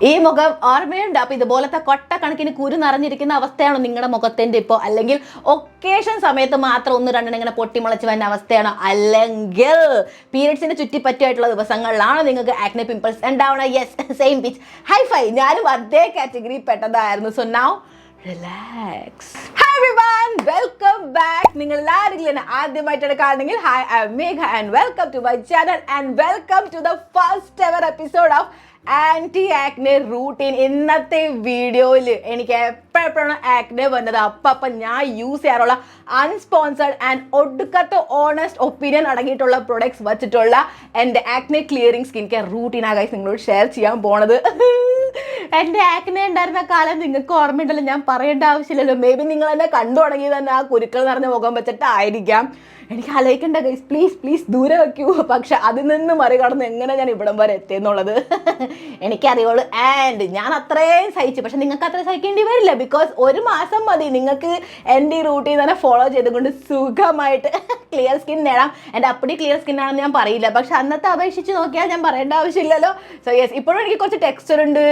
ഈ മുഖം ഓർമ്മയുണ്ട്. അപ്പൊ ഇതുപോലത്തെ കൊട്ടക്കണക്കിന് കുരു നിറഞ്ഞിരിക്കുന്ന അവസ്ഥയാണോ നിങ്ങളുടെ മുഖത്തിന്റെ ഇപ്പോൾ? അല്ലെങ്കിൽ ഒക്കേഷൻ സമയത്ത് മാത്രം ഒന്ന് രണ്ടെണ്ണം ഇങ്ങനെ പൊട്ടിമുളച്ച് വരുന്ന അവസ്ഥയാണോ? അല്ലെങ്കിൽ പീരിയഡ്സിന് ചുറ്റിപ്പറ്റിയായിട്ടുള്ള ദിവസങ്ങളിലാണോ നിങ്ങൾക്ക് ആക്നെ പിമ്പിൾസ് ഉണ്ടാവണം? Yes, same pitch, high five, ഞാനും അതേ കാറ്റഗറി പെട്ടതായിരുന്നു. So now relax. Hi everyone, welcome back. നിങ്ങൾ എല്ലാവരും എന്നെ ആദ്യമായിട്ടാണ് കാണുന്നെങ്കിൽ hi, I am Megha and welcome to my channel and welcome to the first ever episode of anti acne routine. ഇന്നത്തെ വീഡിയോയിൽ എനിക്ക് എപ്പോഴെപ്പോഴാണ് ആക്നെ വന്നത് അപ്പം ഞാൻ യൂസ് ചെയ്യാറുള്ള അൺസ്പോൺസർഡ് ആൻഡ് ഒടുക്കത്തെ ഓണസ്റ്റ് ഒപ്പീനിയൻ അടങ്ങിയിട്ടുള്ള പ്രൊഡക്ട്സ് വച്ചിട്ടുള്ള എൻ്റെ ആക്നെ ക്ലിയറിംഗ് സ്കിൻ കെയർ റൂട്ടീനായി നിങ്ങളോട് ഷെയർ ചെയ്യാൻ പോണത്. എൻ്റെ ആക്നെ ഉണ്ടായിരുന്ന കാലം നിങ്ങൾക്ക് ഓർമ്മയുണ്ടല്ലോ, ഞാൻ പറയേണ്ട ആവശ്യമില്ലല്ലോ. മേ ബി നിങ്ങൾ എന്നെ കണ്ടു തുടങ്ങിയത് തന്നെ ആ കുരുക്കൾ നിറഞ്ഞ മുഖം വെച്ചിട്ടായിരിക്കാം. എനിക്ക് ആലോചിക്കണ്ട ഗൈസ്, പ്ലീസ് പ്ലീസ് ദൂരെ വയ്ക്കൂ. പക്ഷെ അതിൽ നിന്ന് മറികടന്ന് എങ്ങനെ ഞാൻ ഇവിടം വരെ എത്തിയെന്നുള്ളത് എനിക്കറിയുള്ളൂ. ആൻഡ് ഞാൻ അത്രയും സഹിച്ചു, പക്ഷെ നിങ്ങൾക്ക് അത്രയും സഹിക്കേണ്ടി വരില്ല. ബിക്കോസ് ഒരു മാസം മതി നിങ്ങൾക്ക് എൻ്റെ ഈ റൂട്ടീൻ തന്നെ ഫോളോ ചെയ്തുകൊണ്ട് സുഖമായിട്ട് ക്ലിയർ സ്കിൻ നേടാം. എൻ്റെ അപ്പടി ക്ലിയർ സ്കിൻ ആണെന്ന് ഞാൻ പറയില്ല, പക്ഷെ അന്നത്തെ അപേക്ഷിച്ച് നോക്കിയാൽ ഞാൻ പറയേണ്ട ആവശ്യമില്ലല്ലോ. സോ യെസ്, ഇപ്പോഴും എനിക്ക് കുറച്ച് ടെക്സ്ചർ ഉണ്ട്,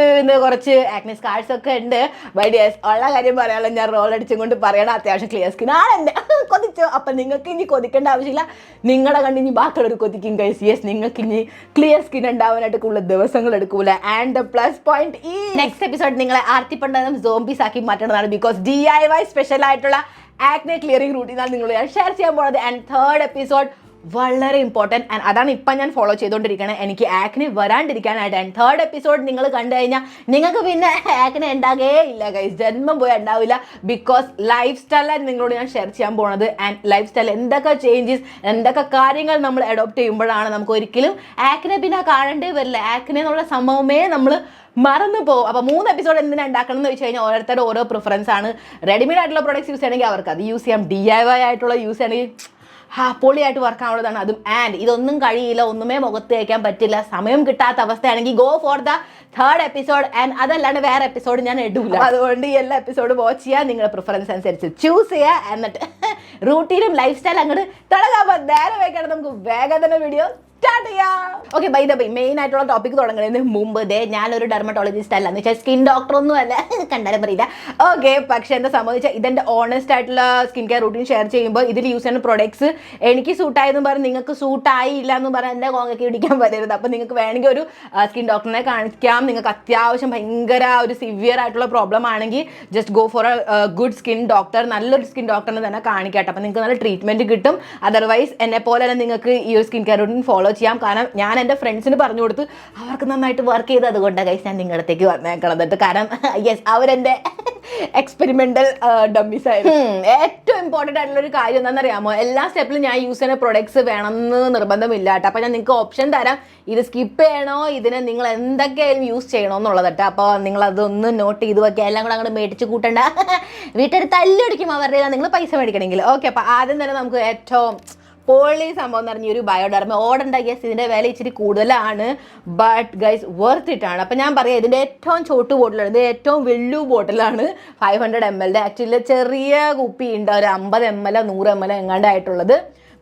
കുറച്ച് ആക്നെ സ്കാർസ് ഒക്കെ ഉണ്ട്. ബട്ട് യെസ്, ഉള്ള കാര്യം പറയാനുള്ള ഞാൻ റോൾ അടിച്ചും കൊണ്ട് പറയണം, അത്യാവശ്യം ക്ലിയർ സ്കിൻ ആണ് എൻ്റെ. കൊതിച്ചു. അപ്പം നിങ്ങൾക്ക് ഇനി കൊതിക്കേണ്ട ആവശ്യമില്ല, നിങ്ങളെ കണ്ട് ഇനി ബാക്കിയുള്ളവർ കൊതിക്കും ഗൈസ്. യെസ്, നിങ്ങൾക്ക് ഇനി ക്ലിയർ സ്കിൻ ഉണ്ടാവാനായിട്ട് കൂടുതൽ ദിവസങ്ങൾ എടുക്കൂല. ആൻഡ് ദ പ്ലസ് പോയിന്റ്, ഈ നെക്സ്റ്റ് എപ്പിസോഡ് നിങ്ങളെ ആർത്തിപ്പണ്ടതും സോംബീസ് ആക്കി മാറ്റേണ്ടതാണ്. ബിക്കോസ് DIY സ്പെഷ്യൽ ആയിട്ടുള്ള ആക്നെ ക്ലിയറിംഗ് റൂട്ടീനാണ് നിങ്ങൾ ഞാൻ ഷെയർ ചെയ്യാൻ പോകുന്നത്. ആൻഡ് തേർഡ് എപ്പിസോഡ് വളരെ ഇമ്പോർട്ടൻറ്റ്, ആൻഡ് അതാണ് ഇപ്പം ഞാൻ ഫോളോ ചെയ്തുകൊണ്ടിരിക്കുന്നത് എനിക്ക് ആക്നെ വരാണ്ടിരിക്കാനായിട്ട്. ആൻഡ് തേർഡ് എപ്പിസോഡ് നിങ്ങൾ കണ്ടു കഴിഞ്ഞാൽ നിങ്ങൾക്ക് പിന്നെ ആക്നെ ഉണ്ടാകേ ഇല്ല ഗൈസ്, ജന്മം പോയി ഉണ്ടാവില്ല. ബിക്കോസ് ലൈഫ് സ്റ്റൈലാണ് നിങ്ങളോട് ഞാൻ ഷെയർ ചെയ്യാൻ പോണത്. ആൻഡ് ലൈഫ് സ്റ്റൈൽ എന്തൊക്കെ ചേഞ്ചസ്, എന്തൊക്കെ കാര്യങ്ങൾ നമ്മൾ അഡോപ്റ്റ് ചെയ്യുമ്പോഴാണ് നമുക്ക് ഒരിക്കലും ആക്നെ പിന്നെ കാണേണ്ടി വരില്ല. ആക്നെ എന്നുള്ള സംഭവമേ നമ്മൾ മറന്നു പോകും. അപ്പോൾ 3 എപ്പിസോഡ് എന്തിനാണ് ഉണ്ടാക്കണം എന്ന് വെച്ച് കഴിഞ്ഞാൽ ഓരോരുത്തരുടെ ഓരോ പ്രിഫറൻസ് ആണ്. റെഡിമെയ്ഡ് ആയിട്ടുള്ള പ്രോഡക്റ്റ്സ് യൂസ് ചെയ്യണമെങ്കിൽ അവർക്ക് അത് യൂസ് ചെയ്യാം. DIY ആയിട്ടുള്ള യൂസ് ചെയ്യണമെങ്കിൽ പൊളിയായിട്ട് വർക്ക് ആവുന്നതാണ് അതും. ആൻഡ് ഇതൊന്നും കഴിയില്ല, ഒന്നുമേ മുഖത്ത് വയ്ക്കാൻ പറ്റില്ല, സമയം കിട്ടാത്ത അവസ്ഥയാണെങ്കിൽ go for the third episode. And അതല്ലാണ്ട് വേറെ എപ്പിസോഡ് ഞാൻ ഇടൂല. അതുകൊണ്ട് ഈ എല്ലാ എപ്പിസോഡ് വാച്ച് ചെയ്യുക, നിങ്ങളുടെ പ്രിഫറൻസ് അനുസരിച്ച് ചൂസ് ചെയ്യുക. എന്നിട്ട് റൂട്ടീനും ലൈഫ് സ്റ്റൈൽ അങ്ങോട്ട് തുടങ്ങാൻ നേരെ വയ്ക്കണം. നമുക്ക് വേഗം തന്നെ വീഡിയോ സ്റ്റാർട്ട് ചെയ്യാം. Okay, by the by, main ആയിട്ടുള്ള ടോപ്പിക് തുടങ്ങുന്നതിന് മുമ്പ് ഞാനൊരു ഡെർമറ്റോളജിസ്റ്റ് അല്ല, എന്ന് വെച്ചാൽ സ്കിൻ ഡോക്ടർ ഒന്നും അല്ല, കണ്ടാലും പറയില്ല. ഓക്കെ, പക്ഷെ എന്താ സംഭവിച്ചാൽ ഇതെൻ്റെ ഓണസ്റ്റ് ആയിട്ടുള്ള സ്കിൻ കെയർ റൂട്ടീൻ ഷെയർ ചെയ്യുമ്പോൾ ഇതിൽ യൂസ് ചെയ്യുന്ന പ്രൊഡക്ട്സ് എനിക്ക് സൂട്ടായെന്ന് പറഞ്ഞ് നിങ്ങൾക്ക് സൂട്ടായില്ല എന്ന് പറഞ്ഞാൽ എൻ്റെ കോങ്ങൊക്കെ ഇടിക്കാൻ പറ്റരുത്. അപ്പം നിങ്ങൾക്ക് വേണമെങ്കിൽ ഒരു സ്കിൻ ഡോക്ടറിനെ കാണിക്കാം. നിങ്ങൾക്ക് അത്യാവശ്യം ഭയങ്കര ഒരു സിവിയർ ആയിട്ടുള്ള പ്രോബ്ലം ആണെങ്കിൽ just go for A good skin doctor, നല്ലൊരു സ്കിൻ ഡോക്ടറിനെ തന്നെ കാണിക്കട്ടെ. അപ്പം നിങ്ങൾക്ക് നല്ല ട്രീറ്റ്മെൻറ്റ് കിട്ടും. അതർവൈസ് എന്നെ പോലെ തന്നെ നിങ്ങൾക്ക് ഈ ഒരു സ്കിൻ കെയർ റൂട്ടീൻ ഫോളോ ചെയ്യാം. കാരണം ഞാൻ എൻ്റെ ഫ്രണ്ട്സിന് പറഞ്ഞു കൊടുത്ത് അവർക്ക് നന്നായിട്ട് വർക്ക് ചെയ്ത്, അതുകൊണ്ടാണ് ഗൈസ് ഞാൻ നിങ്ങളുടെ അടുത്തേക്ക് വന്നേക്കണത്. കാരണം യെസ്, അവരെൻ്റെ എക്സ്പെരിമെൻ്റൽ ഡമ്മീസ് ആയിരുന്നു. ഏറ്റവും ഇമ്പോർട്ടൻ്റ് ആയിട്ടുള്ള ഒരു കാര്യം എന്താണെന്നറിയാമോ, എല്ലാ സ്റ്റെപ്പിലും ഞാൻ യൂസ് ചെയ്യുന്ന പ്രൊഡക്ട്സ് വേണമെന്ന് നിർബന്ധമില്ല കേട്ടോ. അപ്പോൾ ഞാൻ നിങ്ങൾക്ക് ഓപ്ഷൻ തരാം, ഇത് സ്കിപ്പ് ചെയ്യണോ, ഇതിനെ നിങ്ങൾ എന്തൊക്കെയായാലും യൂസ് ചെയ്യണോ എന്നുള്ളത് കേട്ടോ. അപ്പോൾ നിങ്ങളതൊന്ന് നോട്ട് ചെയ്ത് വെക്കുക, എല്ലാം കൂടെ അങ്ങോട്ട് മേടിച്ച് കൂട്ടണ്ട, വീട്ടിൽ തല്ലടിക്കും അവരുടെ, നിങ്ങൾ പൈസ മേടിക്കണമെങ്കിൽ. ഓക്കെ, അപ്പോൾ ആദ്യം തന്നെ നമുക്ക് ഏറ്റവും പൊളി സംഭവം എന്ന് പറഞ്ഞ ഒരു ബയോഡെർമ ഓടണ്ട. യെസ്, ഇതിൻ്റെ വില ഇച്ചിരി കൂടുതലാണ്, ബട്ട് ഗൈസ് വർത്ത് ഇട്ടാണ്. അപ്പം ഞാൻ പറയാം, ഇതിൻ്റെ ഏറ്റവും ചോട്ട് ബോട്ടിലാണ്, ഇത് ഏറ്റവും വലിയ ബോട്ടിലാണ്, 500 ml. ആക്ച്വലി ചെറിയ കുപ്പി ഉണ്ട്, ഒരു 50 ml 100 ml എങ്ങാണ്ടായിട്ടുള്ളത്.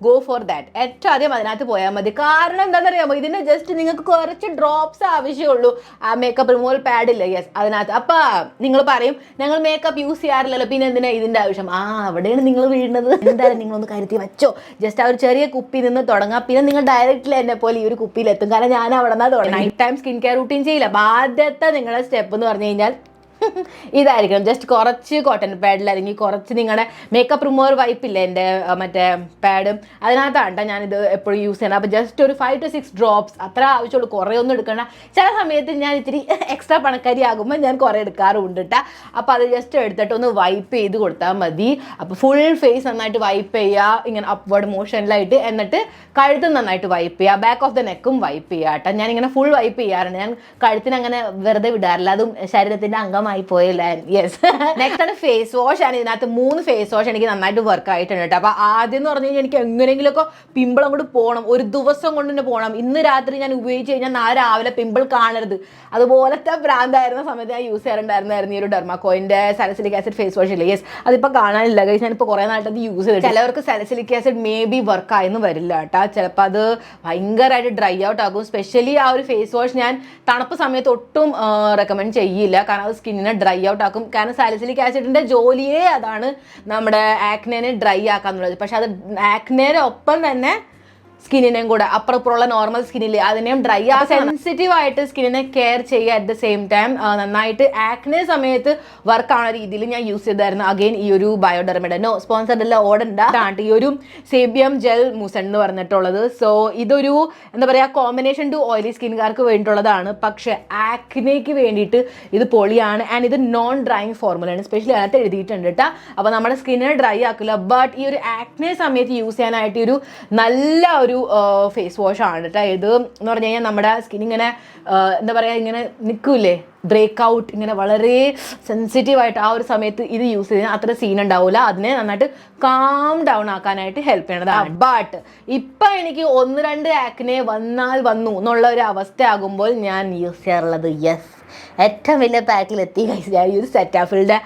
Go for that. ഏറ്റവും ആദ്യം അതിനകത്ത് പോയാൽ മതി. കാരണം എന്താണെന്നറിയാമോ, ഇതിന് ജസ്റ്റ് നിങ്ങൾക്ക് കുറച്ച് ഡ്രോപ്സ് ആവശ്യമുള്ളൂ. ആ മേക്കപ്പ് റിമൂവൽ പാഡില്ല, യെസ്, അതിനകത്ത്. അപ്പം നിങ്ങൾ പറയും ഞങ്ങൾ മേക്കപ്പ് യൂസ് ചെയ്യാറില്ലല്ലോ, പിന്നെ എന്തിനാ ഇതിൻ്റെ ആവശ്യം? അവിടെയാണ് നിങ്ങൾ വീഴുന്നത്. എന്തായാലും നിങ്ങളൊന്ന് കരുതി വെച്ചോ. ജസ്റ്റ് ആ ഒരു ചെറിയ കുപ്പി നിന്ന് തുടങ്ങാം, പിന്നെ നിങ്ങൾ ഡയറക്റ്റ്ലി എന്നെ പോലെ ഈ ഒരു കുപ്പിയിലെത്തും. കാരണം ഞാൻ അവിടെ നിന്നാണ് തുടങ്ങി. Night time skin care routine ചെയ്യില്ല. ആദ്യത്തെ നിങ്ങളുടെ സ്റ്റെപ്പ് എന്ന് പറഞ്ഞു കഴിഞ്ഞാൽ ഇതായിരിക്കണം. ജസ്റ്റ് കുറച്ച് കോട്ടൺ പാഡിൽ അല്ലെങ്കിൽ കുറച്ച് നിങ്ങളുടെ മേക്കപ്പ് റിമൂവർ വൈപ്പില്ലേ, എൻ്റെ മറ്റേ പാഡും, അതിനകത്താണ് കേട്ടോ ഞാനിത് എപ്പോഴും യൂസ് ചെയ്യണം. അപ്പോൾ ജസ്റ്റ് ഒരു 5 to 6 ഡ്രോപ്സ് അത്ര ആവശ്യമുള്ളൂ, കുറേ ഒന്നും എടുക്കണ്ട. ചില സമയത്ത് ഞാൻ ഇത്തിരി എക്സ്ട്രാ പണക്കാരി ആകുമ്പോൾ ഞാൻ കുറേ എടുക്കാറുണ്ട് കേട്ടോ. അപ്പോൾ അത് ജസ്റ്റ് എടുത്തിട്ട് ഒന്ന് വൈപ്പ് ചെയ്ത് കൊടുത്താൽ മതി. അപ്പോൾ ഫുൾ ഫേസ് നന്നായിട്ട് വൈപ്പ് ചെയ്യുക, ഇങ്ങനെ അപ്വേർഡ് മോഷനിലായിട്ട്. എന്നിട്ട് കഴുത്ത് നന്നായിട്ട് വൈപ്പ് ചെയ്യുക, ബാക്ക് ഓഫ് ദ നെക്കും വൈപ്പ് ചെയ്യുക കേട്ടോ. ഞാനിങ്ങനെ ഫുൾ വൈപ്പ് ചെയ്യാറുണ്ട്. ഞാൻ കഴുത്തിന് അങ്ങനെ വെറുതെ വിടാറില്ല, അതും ശരീരത്തിൻ്റെ അംഗം പിമ്പളമായി പോയില്ല. യെസ്. നെക്സ്റ്റ് ആണ് ഫേസ് വാഷ്. ആണ് ഇതിനകത്ത് 3 ഫേസ് വാഷ് എനിക്ക് നന്നായിട്ട് വർക്ക് ആയിട്ടുണ്ട് കേട്ടോ. അപ്പോൾ ആദ്യം എന്ന് പറഞ്ഞു കഴിഞ്ഞാൽ എനിക്ക് എങ്ങനെയെങ്കിലുമൊക്കെ പിമ്പിൾ അങ്ങോട്ട് പോകണം, ഒരു ദിവസം കൊണ്ട് തന്നെ പോകണം. ഇന്ന് രാത്രി ഞാൻ ഉപയോഗിച്ച് കഴിഞ്ഞാൽ നാളെ രാവിലെ പിമ്പിൾ കാണരുത്, അതുപോലത്തെ ബ്രാൻഡായിരുന്ന സമയത്ത് ഞാൻ യൂസ് ചെയ്യാറുണ്ടായിരുന്നു ഈ ഒരു ഡെർമാക്കോയിൻ്റെ സാലിസിലിക് ആസിഡ് ഫേസ് വാഷ് ഇല്ലേ. യെസ്, അതിപ്പോൾ കാണാനില്ല ഗൈസ്, ഞാനിപ്പോൾ കുറേ നാളായിട്ട് അത് യൂസ് ചെയ്തിട്ട്. ചിലവർക്ക് salicylic acid may be work ആയെന്ന് വരില്ല കേട്ടോ. ചിലപ്പോൾ അത് ഭയങ്കരമായിട്ട് ഡ്രൈ ഔട്ട് ആകും. സ്പെഷ്യലി ആ ഒരു ഫേസ് വാഷ് ഞാൻ തണുപ്പ് സമയത്ത് ഒട്ടും റെക്കമെൻഡ് ചെയ്യില്ല, കാരണം അത് സ്കിന്നിനെ ഡ്രൈ ഔട്ട് ആക്കും. കാരണം സാലിസിലിക് ആസിഡിൻ്റെ ജോലിയേ അതാണ് നമ്മുടെ ആക്നെ ഡ്രൈ ആക്കാന്നുള്ളത്. പക്ഷെ അത് ആക്നേനെ ഒപ്പം തന്നെ സ്കിന്നിനെയും കൂടെ അപ്പുറപ്പുറമുള്ള നോർമൽ സ്കിന്നിൽ അതിനെയും ഡ്രൈ ആ സെൻസിറ്റീവ് ആയിട്ട് സ്കിന്നിനെ കെയർ ചെയ്യുക. അറ്റ് ദ സെയിം ടൈം നന്നായിട്ട് ആക്നെ സമയത്ത് വർക്ക് ആവുന്ന രീതിയിൽ ഞാൻ യൂസ് ചെയ്തായിരുന്നു. അഗെയിൻ ഈ ഒരു ബയോഡെർമയുടെ നോ സ്പോൺസർഡ് അല്ല, ഓടണ്ടാണ്ട് ഈ ഒരു സേബിയം ജെൽ മൂസൺ എന്ന് പറഞ്ഞിട്ടുള്ളത്. സോ ഇതൊരു എന്താ പറയുക കോമ്പിനേഷൻ ടു ഓയിലി സ്കിൻകാർക്ക് വേണ്ടിയിട്ടുള്ളതാണ്. പക്ഷെ ആക്നയ്ക്ക് വേണ്ടിയിട്ട് ഇത് പൊളിയാണ്. ആൻഡ് ഇത് നോൺ ഡ്രൈയിങ് ഫോർമുലയാണ്, സ്പെഷ്യലി അതിനകത്ത് എഴുതിയിട്ടുണ്ട് കേട്ടോ. അപ്പോൾ നമ്മുടെ സ്കിന്നിനെ ഡ്രൈ ആക്കില്ല. ബട്ട് ഈ ഒരു ആക്നെ സമയത്ത് യൂസ് ചെയ്യാനായിട്ട് ഒരു നല്ല ഒരു ഫേസ് വാഷ് ആണ് കേട്ടോ ഇത്. എന്ന് പറഞ്ഞു കഴിഞ്ഞാൽ നമ്മുടെ സ്കിൻ ഇങ്ങനെ എന്താ പറയുക ഇങ്ങനെ നിൽക്കൂലേ, ബ്രേക്ക് ഔട്ട്, ഇങ്ങനെ വളരെ സെൻസിറ്റീവായിട്ട് ആ ഒരു സമയത്ത് ഇത് യൂസ് ചെയ്താൽ അത്ര സീൻ ഉണ്ടാവില്ല. അതിനെ നന്നായിട്ട് കാം ഡൗൺ ആക്കാനായിട്ട് ഹെൽപ്പ് ചെയ്യണതാണ്. ബട്ട് ഇപ്പം എനിക്ക് 1-2 ആക്നെ വന്നു എന്നുള്ള ഒരു അവസ്ഥ ആകുമ്പോൾ ഞാൻ യൂസ് ചെയ്യാറുള്ളത് ഏറ്റവും വലിയ പാക്കിലെത്തി ഞാൻ ഈ ഒരു സെറ്റാഫിളുടെ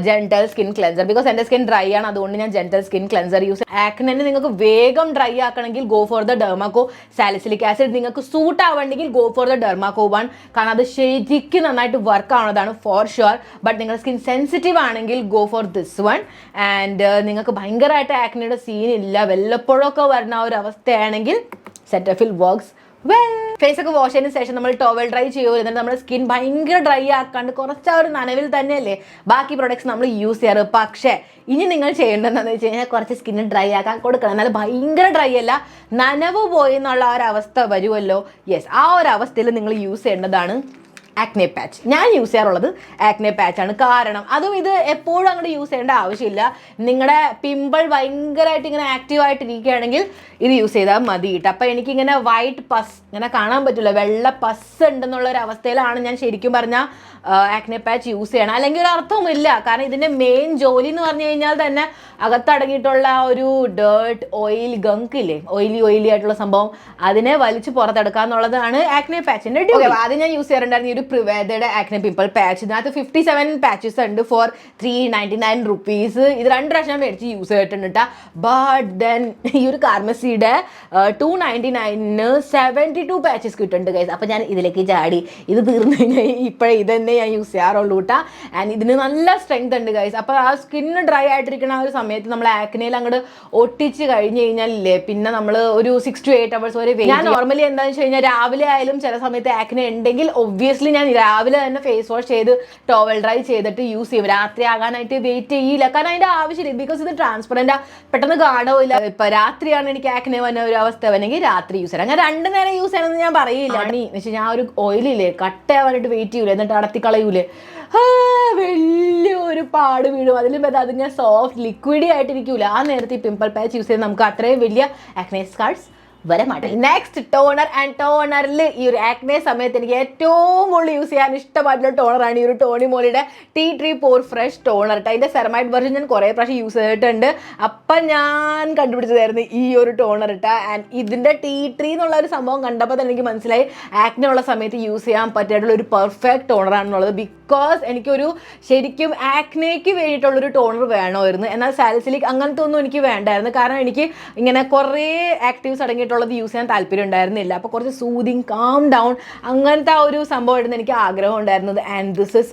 ജെന്റൽ സ്കിൻ ക്ലെൻസർ. ബിക്കോസ് എൻ്റെ സ്കിൻ ഡ്രൈ ആണ്, അതുകൊണ്ട് ഞാൻ gentle skin cleanser use. Acne നിങ്ങൾക്ക് വേഗം ഡ്രൈ ആക്കണമെങ്കിൽ go for the Dermaco salicylic acid. നിങ്ങൾക്ക് സൂട്ട് ആവണമെങ്കിൽ ഗോ ഫോർ ദ ഡെർമാക്കോ 1, കാരണം അത് ശരിക്കും നന്നായിട്ട് വർക്ക് ആവുന്നതാണ് ഫോർ ഷുവർ. ബട്ട് നിങ്ങൾ സ്കിൻ സെൻസിറ്റീവ് ആണെങ്കിൽ ഗോ ഫോർ ദിസ് 1. ആൻഡ് നിങ്ങൾക്ക് ഭയങ്കരമായിട്ട് ആക്നയുടെ സീൻ ഇല്ല, വല്ലപ്പോഴൊക്കെ വരുന്ന ഒരു അവസ്ഥയാണെങ്കിൽ സെറ്റഫിൽ വർക്ക്സ് വെൽ. ഫേസ് ഒക്കെ വാഷ് ചെയ്തതിന് ശേഷം നമ്മൾ ടോവൽ ഡ്രൈ ചെയ്യുമോ, എന്നിട്ട് നമ്മുടെ സ്കിൻ ഭയങ്കര ഡ്രൈ ആക്കാണ്ട് കുറച്ച് ആ ഒരു നനവിൽ തന്നെയല്ലേ ബാക്കി പ്രൊഡക്ട്സ് നമ്മൾ യൂസ് ചെയ്യാറ്. പക്ഷേ ഇനി നിങ്ങൾ ചെയ്യേണ്ടതെന്ന് വെച്ച് കഴിഞ്ഞാൽ കുറച്ച് സ്കിന്ന് ഡ്രൈ ആക്കാൻ കൊടുക്കണം. എന്നാൽ ഭയങ്കര ഡ്രൈ അല്ല, നനവ് പോയി എന്നുള്ള ആ ഒരു അവസ്ഥ വരുമല്ലോ. യെസ്, ആ ഒരു അവസ്ഥയിൽ നിങ്ങൾ യൂസ് ചെയ്യേണ്ടതാണ് ആക്നെ പാച്ച്. ഞാൻ യൂസ് ചെയ്യാറുള്ളത് ആക്നെ പാച്ചാണ്. കാരണം അതും ഇത് എപ്പോഴും അങ്ങോട്ട് യൂസ് ചെയ്യേണ്ട ആവശ്യമില്ല. നിങ്ങളുടെ പിമ്പിൾ ഭയങ്കരമായിട്ട് ഇങ്ങനെ ആക്റ്റീവായിട്ട് ഇരിക്കുകയാണെങ്കിൽ ഇത് യൂസ് ചെയ്താൽ മതി കേട്ടോ. അപ്പം എനിക്കിങ്ങനെ വൈറ്റ് പസ് ഇങ്ങനെ കാണാൻ പറ്റില്ല, വെള്ള പസ് ഉണ്ടെന്നുള്ളൊരു അവസ്ഥയിലാണ് ഞാൻ ശരിക്കും പറഞ്ഞാൽ ആക്നെ പാച്ച് യൂസ് ചെയ്യണം. അല്ലെങ്കിൽ ഒരു അർത്ഥവുമില്ല, കാരണം ഇതിൻ്റെ മെയിൻ ജോലി എന്ന് പറഞ്ഞു കഴിഞ്ഞാൽ തന്നെ അകത്തടങ്ങിയിട്ടുള്ള ഒരു ഡേർട്ട് ഓയിൽ ഗങ്ക് ഇല്ലേ, ഓയിലി ആയിട്ടുള്ള സംഭവം, അതിനെ വലിച്ച് പുറത്തെടുക്കുക എന്നുള്ളതാണ് ആക്നെ പാച്ചിൻ്റെ ഡ്യൂട്ടി. ആദ്യം ഞാൻ യൂസ് ചെയ്യാറുണ്ടായിരുന്നു ഈ ഒരു പ്രിവേദയുടെ ആക്നെ പിമ്പിൾ പാച്ച്. ഇതിനകത്ത് 57 പാച്ചസ് ഉണ്ട് ഫോർ 399 റുപ്പീസ്. ഇത് 2 പ്രാവശ്യം മേടിച്ച് യൂസ് ചെയ്തിട്ടുണ്ട് കേട്ടോ. ബട്ട് ദെൻ ഈ ഒരു കാർമസിയുടെ 299 72 പാച്ചസ് കിട്ടുന്നുണ്ട് ഗൈസ്. അപ്പോൾ ഞാൻ ഇതിലേക്ക് ചാടി. ഇത് തീർന്നു കഴിഞ്ഞാൽ ഇപ്പോഴേ ഇതന്നെ ഞാൻ യൂസ് ചെയ്യാറുള്ളൂ കേട്ടോ. ആൻഡ് ഇതിന് നല്ല സ്ട്രെങ്ത് ഉണ്ട് ഗൈസ്. അപ്പോൾ ആ സ്കിന്ന് ഡ്രൈ ആയിട്ടിരിക്കുന്ന ആ ഒരു സമയത്ത് നമ്മൾ ആക്നയിൽ അങ്ങോട്ട് ഒട്ടിച്ച് കഴിഞ്ഞ് കഴിഞ്ഞാലില്ലേ, പിന്നെ നമ്മൾ ഒരു 6 to 8 hours വരെ ഞാൻ നോർമലി എന്താണെന്ന് വെച്ച് കഴിഞ്ഞാൽ രാവിലെ ആയാലും ചില സമയത്ത് ആക്നെ ഉണ്ടെങ്കിൽ ഒബ്വിയസ്ലി ഞാൻ രാവിലെ തന്നെ ഫേസ് വാഷ് ചെയ്ത് ടോവൽ ഡ്രൈ ചെയ്തിട്ട് യൂസ് ചെയ്യും. രാത്രി ആകാനായിട്ട് വെയിറ്റ് ചെയ്യില്ല, കാരണം അതിൻ്റെ ആവശ്യമില്ല. ബിക്കോസ് ഇത് ട്രാൻസ്പെറൻറ്റാ, പെട്ടെന്ന് കാണുമില്ല. ഇപ്പം രാത്രിയാണ് എനിക്ക് ആക്നെ വന്ന ഒരു അവസ്ഥ വന്നെങ്കിൽ രാത്രി യൂസ് ചെയ്യാം. അങ്ങനെ 2 നേരം യൂസ് ചെയ്യണമെന്ന് ഞാൻ പറയില്ല. എന്ന് വെച്ചാൽ ഞാൻ ഒരു ഓയിലില്ലേ കട്ടയാവാനായിട്ട് വെയിറ്റ് ചെയ്യൂല, എന്നിട്ട് അടത്തിക്കളയൂലേ, വലിയൊരു പാട് വീഴും. അതിലും അതിങ്ങനെ സോഫ്റ്റ് ലിക്വിഡി ആയിട്ടിരിക്കൂല. ആ നേരത്തെ ഈ പിമ്പിൾ പാച്ച് യൂസ് ചെയ്ത് നമുക്ക് അത്രയും വലിയ ആക്നെ സ്കാർസ് വരെ മാറ്റില്ല. Next toner. ആൻഡ് ടോണറിൽ ഈ ഒരു ആക്നെ സമയത്ത് എനിക്ക് ഏറ്റവും കൂടുതൽ യൂസ് ചെയ്യാൻ ഇഷ്ടമായിട്ടുള്ള ടോണറാണ് ഈ ഒരു ടോണി മോളിയുടെ ടീ ട്രീ പോർ ഫ്രഷ് ടോണർ. അതിൻ്റെ സെറമൈഡ് വെർഷൻ ഞാൻ കുറേ പ്രാവശ്യം യൂസ് ചെയ്തിട്ടുണ്ട്. അപ്പം ഞാൻ കണ്ടുപിടിച്ചതായിരുന്നു ഈ ഒരു ടോണർ ഇട്ട. ആൻഡ് ഇതിൻ്റെ ടീ ട്രീ എന്നുള്ള ഒരു സംഭവം കണ്ടപ്പോൾ തന്നെ എനിക്ക് മനസ്സിലായി ആക്നെ ഉള്ള സമയത്ത് യൂസ് ചെയ്യാൻ പറ്റിയിട്ടുള്ള ഒരു പെർഫെക്റ്റ് ടോണറാണെന്നുള്ളത്. ബിക്കോസ് എനിക്കൊരു ശരിക്കും ആക്നയ്ക്ക് വേണ്ടിയിട്ടുള്ളൊരു ടോണർ വേണമായിരുന്നു. എന്നാൽ സാലിസിലിക് അങ്ങനത്തെ ഒന്നും എനിക്ക് വേണ്ടായിരുന്നു, കാരണം എനിക്ക് ഇങ്ങനെ കുറേ ആക്റ്റീവ്സ് അടങ്ങിയിട്ടുള്ളത് യൂസ് ചെയ്യാൻ താല്പര്യം ഉണ്ടായിരുന്നില്ല. അപ്പോൾ കുറച്ച് സൂതിങ് കാം ഡൗൺ അങ്ങനത്തെ ആ ഒരു സംഭവം ആയിരുന്നു എനിക്ക് ആഗ്രഹം ഉണ്ടായിരുന്നത്. And this is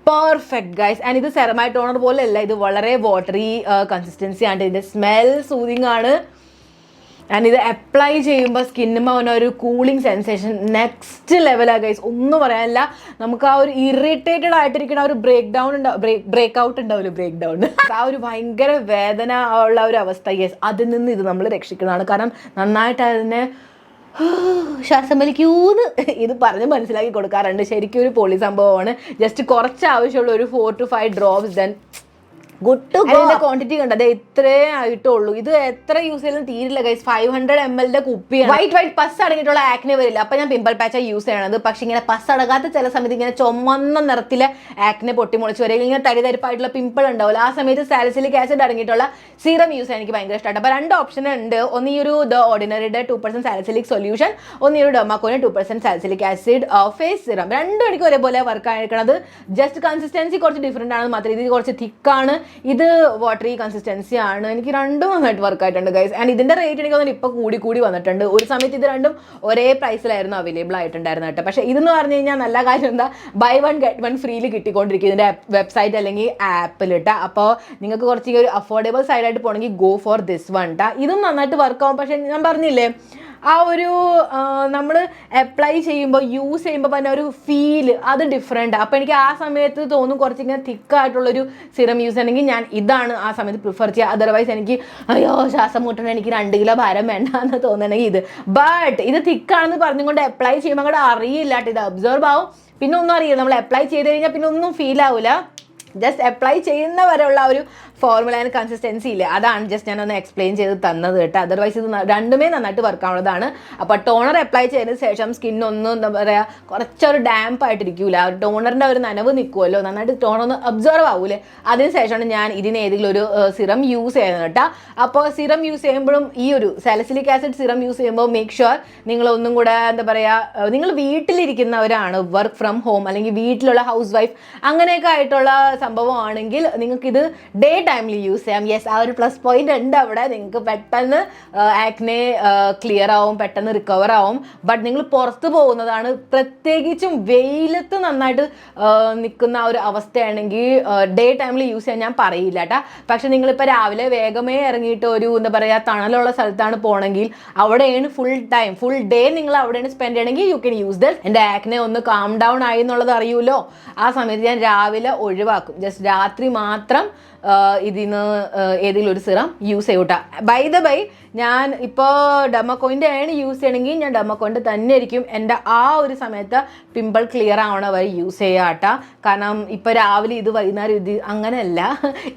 perfect guys. And ഇത് സെറമൈഡ് ടോണർ പോലെയല്ല, ഇത് വളരെ വാട്ടറി കൺസിസ്റ്റൻസി ആണ്. ഇതിൻ്റെ സ്മെൽ സൂതിങ് ആണ്. ആൻഡ് ഇത് അപ്ലൈ ചെയ്യുമ്പോൾ സ്കിന്നുമ്പോൾ അവന് ഒരു കൂളിംഗ് സെൻസേഷൻ നെക്സ്റ്റ് ലെവലാണ് ഗൈസ്. ഒന്നും പറയാനില്ല. നമുക്ക് ആ ഒരു ഇറിറ്റേറ്റഡ് ആയിട്ടിരിക്കുന്ന ഒരു ബ്രേക്ക് ഔട്ട് ഉണ്ടാവില്ല, ബ്രേക്ക് ഡൗൺ, ആ ഒരു ഭയങ്കര വേദന ഉള്ള ഒരു അവസ്ഥ ഗൈസ്, അതിൽ നിന്ന് ഇത് നമ്മൾ രക്ഷിക്കുന്നതാണ്. കാരണം നന്നായിട്ട് അതിനെ ശ്വാസം വലിക്കൂന്ന് ഇത് പറഞ്ഞ് മനസ്സിലാക്കി കൊടുക്കാറുണ്ട്. ശരിക്കും ഒരു പൊളി സംഭവമാണ്. ജസ്റ്റ് കുറച്ച് ആവശ്യമുള്ള ഒരു 4 to 5 drops, then good to go. അതിന്റെ ക്വാണ്ടിറ്റി കണ്ടത് ഇത്രേ ആയിട്ടുള്ളൂ. ഇത് എത്ര യൂസ് ചെയ്താലും തീരില്ല ഗൈസ്. 500 ml കുപ്പിയാണ്. വൈറ്റ് പസ് അടങ്ങിയിട്ടുള്ള ആക്നെ വരില്ല. അപ്പൊ ഞാൻ പിമ്പിൾ പാച്ച യൂസ് ചെയ്യണത്. പക്ഷെ ഇങ്ങനെ പസ് അടങ്ങാത്ത ചില സമയത്ത് ഇങ്ങനെ ചുമന്ന നിറത്തിലെ ആക്നെ പൊട്ടിമുളച്ച് വരെ ഇങ്ങനെ തരിതരിപ്പായിട്ടുള്ള പിമ്പിൾ ഉണ്ടാവില്ല. ആ സമയത്ത് സാലിസിലിക് ആസിഡ് അടങ്ങിയിട്ടുള്ള സീറം യൂസ് ചെയ്യാൻ എനിക്ക് ഭയങ്കര ഇഷ്ടമാണ്. അപ്പൊ 2 ഓപ്ഷൻ ഉണ്ട്. ഒന്ന് ഈ ഒരു ദ ഓർഡിനറിയുടെ 2% സാലിസിലിക് സൊല്യൂഷൻ, ഒന്ന് ഈ ഒരു ഡെർമാക്കോയുടെ 2% സാലിസിലിക് ആസിഡ് ഫേസ് സിറം. രണ്ടും എനിക്ക് ഒരേപോലെ വർക്ക് ആയിരിക്കണത്. ജസ്റ്റ് കൺസിസ്റ്റൻസി കുറച്ച് ഡിഫറെന്റ് ആണ് മാത്രം. ഇത് കുറച്ച് തിക്കാണ്, ഇത് വാട്ടറി കൺസിസ്റ്റൻസി ആണ്. എനിക്ക് രണ്ടും നന്നായിട്ട് വർക്ക് ആയിട്ടുണ്ട് ഗൈസ്. ആൻഡ് ഇതിന്റെ റേറ്റ് എനിക്ക് തോന്നുന്നു ഇപ്പൊ കൂടി വന്നിട്ടുണ്ട്. ഒരു സമയത്ത് ഇത് രണ്ടും ഒരേ പ്രൈസിലായിരുന്നു അവൈലബിൾ ആയിട്ടുണ്ടായിരുന്നു കേട്ടോ. പക്ഷെ ഇതെന്ന് പറഞ്ഞു കഴിഞ്ഞാൽ നല്ല കാര്യം എന്താ, ബൈ 1 get 1 ഫ്രീയിൽ കിട്ടിക്കൊണ്ടിരിക്കും ഇതിന്റെ വെബ്സൈറ്റ് അല്ലെങ്കിൽ ആപ്പിൽ ഇട്ടാ. അപ്പോൾ നിങ്ങൾക്ക് കുറച്ച് ഒരു അഫോർഡബിൾ സൈഡായിട്ട് പോകണമെങ്കിൽ ഗോ ഫോർ ദിസ് വൺ ട്ടാ. ഇതും നന്നായിട്ട് വർക്ക് ആവും. പക്ഷെ ഞാൻ പറഞ്ഞില്ലേ, ആ ഒരു നമ്മൾ അപ്ലൈ ചെയ്യുമ്പോൾ യൂസ് ചെയ്യുമ്പോൾ തന്നെ ഒരു ഫീല് അത് ഡിഫറെൻറ്റ്. അപ്പോൾ എനിക്ക് ആ സമയത്ത് തോന്നും കുറച്ചിങ്ങനെ തിക്കായിട്ടുള്ളൊരു സിറം യൂസ് ചെയ്യണമെങ്കിൽ ഞാൻ ഇതാണ് ആ സമയത്ത് പ്രിഫർ ചെയ്യുക. അതർവൈസ് എനിക്ക് അയ്യോ ശ്വാസം മുട്ടണം, എനിക്ക് 2 കിലോ ഭാരം വേണ്ട എന്ന് തോന്നണമെങ്കിൽ ഇത്. ബട്ട് ഇത് തിക്കാണെന്ന് പറഞ്ഞുകൊണ്ട് അപ്ലൈ ചെയ്യുമ്പോൾ അങ്ങോട്ട് അറിയില്ല കേട്ടോ. ഇത് അബ്സോർബ് ആവും, പിന്നെ ഒന്നും അറിയില്ല. നമ്മൾ അപ്ലൈ ചെയ്ത് കഴിഞ്ഞാൽ പിന്നെ ഒന്നും ഫീൽ ആവില്ല. ജസ്റ്റ് അപ്ലൈ ചെയ്യുന്ന വരെയുള്ള ഒരു ഫോർമുല ആൻഡ് കൺസിസ്റ്റൻസി ഇല്ലേ, അതാണ് ജസ്റ്റ് ഞാനൊന്ന് എക്സ്പ്ലെയിൻ ചെയ്ത് തന്നത് കേട്ടോ. അതർവൈസ് ഇത് രണ്ടുമേ നന്നായിട്ട് വർക്ക് ആവുന്നതാണ്. അപ്പോൾ ടോണർ അപ്ലൈ ചെയ്തതിന് ശേഷം സ്കിന്നൊന്നും എന്താ പറയുക കുറച്ചൊരു ഡാമ്പ് ആയിട്ടിരിക്കൂല. ടോണറിൻ്റെ ഒരു നനവ് നിൽക്കുമല്ലോ, നന്നായിട്ട് ടോണർ ഒന്ന് അബ്സർവ് ആവൂലേ. അതിനുശേഷമാണ് ഞാൻ ഇതിന് ഏതെങ്കിലും ഒരു സിറം യൂസ് ചെയ്യുന്നത് കേട്ടോ. അപ്പോൾ സിറം യൂസ് ചെയ്യുമ്പോഴും ഈ ഒരു സാലിസിലിക് ആസിഡ് സിറം യൂസ് ചെയ്യുമ്പോൾ മേക്ക് ഷുവർ നിങ്ങളൊന്നും കൂടെ എന്താ പറയുക, നിങ്ങൾ വീട്ടിലിരിക്കുന്നവരാണ്, വർക്ക് ഫ്രം ഹോം അല്ലെങ്കിൽ വീട്ടിലുള്ള ഹൗസ് വൈഫ് അങ്ങനെയൊക്കെ ആയിട്ടുള്ള സംഭവമാണെങ്കിൽ നിങ്ങൾക്കിത് ഡേ ടൈമിൽ യൂസ് ചെയ്യാം. യെസ്, ആ ഒരു പ്ലസ് പോയിന്റ് ഉണ്ട് അവിടെ. നിങ്ങൾക്ക് പെട്ടെന്ന് ആക്നെ ക്ലിയർ ആവും, പെട്ടെന്ന് റിക്കവർ ആവും. ബട്ട് നിങ്ങൾ പുറത്ത് പോകുന്നതാണ്, പ്രത്യേകിച്ചും വെയിലത്ത് നന്നായിട്ട് നിൽക്കുന്ന ആ ഒരു അവസ്ഥയാണെങ്കിൽ ഡേ ടൈമിൽ യൂസ് ചെയ്യാൻ ഞാൻ പറയില്ല കേട്ടോ. പക്ഷെ നിങ്ങളിപ്പോൾ രാവിലെ വേഗമേ ഇറങ്ങിയിട്ട് ഒരു എന്താ പറയുക തണലുള്ള സ്ഥലത്താണ് പോകണമെങ്കിൽ അവിടെയാണ് ഫുൾ ഡേ നിങ്ങൾ അവിടെയാണ് സ്പെൻഡ് ചെയ്യണമെങ്കിൽ യു ക്യാൻ യൂസ് ദിസ്. എൻ്റെ ആക്നെ ഒന്ന് കാം ഡൗൺ ആയി എന്നുള്ളത് അറിയുമല്ലോ, ആ സമയത്ത് ഞാൻ രാവിലെ ഒഴിവാക്കും. ജസ്റ്റ് രാത്രി മാത്രം ഇതിന് ഏതെങ്കിലും ഒരു സിറം യൂസ് ചെയ്യൂട്ടാ. ബൈ ദ ബൈ, ഞാൻ ഇപ്പോൾ ഡെർമാക്കോയിൻ്റെ ആണ് യൂസ് ചെയ്യണമെങ്കിൽ ഞാൻ ഡെർമാക്കോയിൻ്റെ തന്നെ ആയിരിക്കും എൻ്റെ ആ ഒരു സമയത്ത് പിമ്പിൾ ക്ലിയർ ആവണ വരെ യൂസ് ചെയ്യാട്ടാ. കാരണം ഇപ്പോൾ രാവിലെ ഇത്, വൈകുന്നേരം ഇത്, അങ്ങനെയല്ല.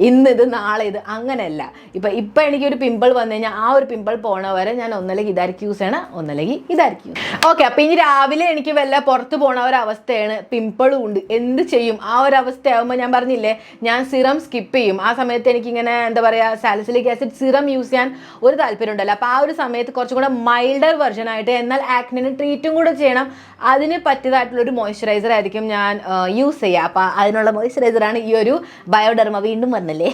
ഇന്ന് ഇത്, നാളെ ഇത്, അങ്ങനെയല്ല. ഇപ്പം എനിക്കൊരു പിമ്പിൾ വന്നു കഴിഞ്ഞാൽ ആ ഒരു പിമ്പിൾ പോണ വരെ ഞാൻ ഒന്നല്ലെങ്കിൽ ഇതായിരിക്കും യൂസ് ചെയ്യണം, ഒന്നല്ലെങ്കിൽ ഇതായിരിക്കും. ഓക്കെ, അപ്പോൾ ഇനി രാവിലെ എനിക്ക് വല്ല പുറത്ത് പോണ ഒരവസ്ഥയാണ്, പിമ്പിളും ഉണ്ട്, എന്ത് ചെയ്യും? ആ ഒരു അവസ്ഥയാകുമ്പോൾ ഞാൻ പറഞ്ഞില്ലേ, ഞാൻ സിറം സ്കിപ്പ് ചെയ്യും. ആ സമയത്ത് എനിക്കിങ്ങനെ എന്താ പറയുക സാലിസിലിക് ആസിഡ് സിറം യൂസ് ചെയ്യാൻ ഒരു താല്പര്യം ഉണ്ടല്ലോ. അപ്പോൾ ആ ഒരു സമയത്ത് കുറച്ചും കൂടെ മൈൽഡർ വെർഷൻ ആയിട്ട് എന്നാൽ ആക്നിന് ട്രീറ്റും കൂടെ ചെയ്യണം, അതിന് പറ്റിയതായിട്ടുള്ളൊരു മോയ്സ്ചറൈസർ ആയിരിക്കും ഞാൻ യൂസ് ചെയ്യുക. അപ്പോൾ അതിനുള്ള മോയ്സ്ചറൈസറാണ് ഈ ഒരു ബയോഡെർമ. വീണ്ടും വന്നില്ലേ,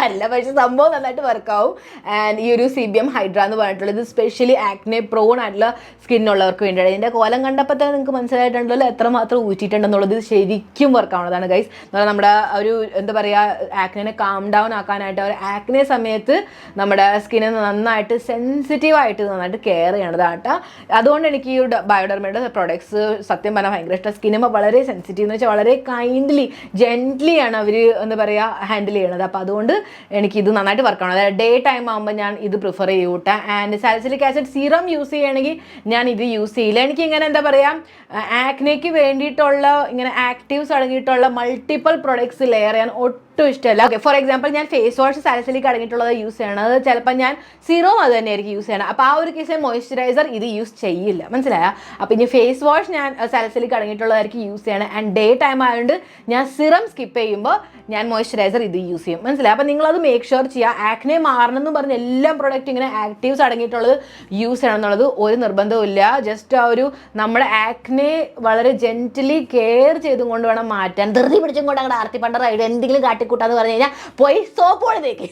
അല്ല പക്ഷേ സംഭവം നന്നായിട്ട് വർക്കാവും. ആൻഡ് ഈ ഒരു CBM ഹൈഡ്ര എന്ന് പറഞ്ഞിട്ടുള്ളത് സ്പെഷ്യലി ആക്നെ പ്രോൺ ആയിട്ടുള്ള സ്കിന്നുള്ളവർക്ക് വേണ്ടിയാണ്. ഇതിൻ്റെ കോലം കണ്ടപ്പോൾ തന്നെ നിങ്ങൾക്ക് മനസ്സിലായിട്ടുണ്ടല്ലോ എത്രമാത്രം ഊറ്റിയിട്ടുണ്ടെന്നുള്ളത്. ഇത് ശരിക്കും വർക്കാവുന്നതാണ് ഗൈസ്. നമ്മുടെ ഒരു എന്താ പറയുക ആക്നെ കാം ഡൗൺ ആക്കാനായിട്ട്, ഒരു ആക്നെ സമയത്ത് നമ്മുടെ സ്കിന്നെ നന്നായിട്ട് സെൻസിറ്റീവായിട്ട് നന്നായിട്ട് കെയർ ചെയ്യണതാണ് കേട്ടോ. അതുകൊണ്ട് എനിക്ക് ഈ ബയോഡെർമയുടെ പ്രൊഡക്ട്സ് സത്യം പറഞ്ഞാൽ ഭയങ്കര ഇഷ്ടം. സ്കിന്നുമ്പോൾ വളരെ സെൻസിറ്റീവ് എന്ന് വെച്ചാൽ വളരെ കൈൻഡ്ലി ജെന്റ്ലി ആണ് അവർ എന്താ പറയുക ഹാൻഡിൽ ചെയ്യണത്. അപ്പോൾ അതുകൊണ്ട് എനിക്കിത് നന്നായിട്ട് വർക്കാണ്. അതായത് ഡേ ടൈം ആകുമ്പോൾ ഞാൻ ഇത് പ്രിഫർ ചെയ്യൂട്ടെ. And salicylic acid serum use ചെയ്യുകയാണെങ്കിൽ ഞാൻ ഇത് യൂസ് ചെയ്യില്ല. എനിക്കിങ്ങനെ എന്താ പറയുക ആക്നെക്ക് വേണ്ടിയിട്ടുള്ള ഇങ്ങനെ ആക്റ്റീവ്സ് അടങ്ങിയിട്ടുള്ള മൾട്ടിപ്പിൾ പ്രൊഡക്ട്സ് ലെയർ ചെയ്യാൻ ഒട്ടും ഇഷ്ടമല്ല. ഓക്കെ, ഫോർ എക്സാമ്പിൾ ഞാൻ ഫേസ് വാഷ് സാലിസിലിക് അടങ്ങിയിട്ടുള്ളത് യൂസ് ചെയ്യണത്, ചിലപ്പോൾ ഞാൻ സിറം അത് തന്നെയായിരിക്കും യൂസ് ചെയ്യണം. അപ്പോൾ ആ ഒരു കേസിൽ മോയ്സ്ചറൈസർ ഇത് യൂസ് ചെയ്യില്ല, മനസ്സിലായ? അപ്പോൾ ഇനി ഫേസ് വാഷ് ഞാൻ സാലിസിലിക് അടങ്ങിയിട്ടുള്ളതായിരിക്കും യൂസ് ചെയ്യണം. ആൻഡ് ഡേ ടൈം ആയതുകൊണ്ട് ഞാൻ സിറം സ്കിപ്പ് ചെയ്യുമ്പോൾ ഞാൻ മോയ്സ്ചറൈസർ ഇത് യൂസ് ചെയ്യും, മനസ്സിലായി? അപ്പോൾ നിങ്ങളത് മേക്ക് ഷുവർ ചെയ്യുക. ആക്നെ മാറണം എന്ന് പറഞ്ഞ് എല്ലാ പ്രൊഡക്റ്റും ഇങ്ങനെ ആക്റ്റീവ്സ് അടങ്ങിയിട്ടുള്ളത് യൂസ് ചെയ്യണം എന്നുള്ളത് ഒരു നിർബന്ധവും ഇല്ല. ജസ്റ്റ് ആ ഒരു നമ്മുടെ ആക്നെ വളരെ ജെന്റിലി കെയർ ചെയ്തും കൊണ്ട് വേണം മാറ്റാൻ. ധൃതി പിടിച്ചും കൊണ്ട് അങ്ങോട്ട് ആർത്തി പണ്ടറായിട്ട് എന്തെങ്കിലും കാട്ടിക്കൂട്ടാന്ന് പറഞ്ഞു കഴിഞ്ഞാൽ പോയി സോപ്പ് പൊടിതേക്ക്,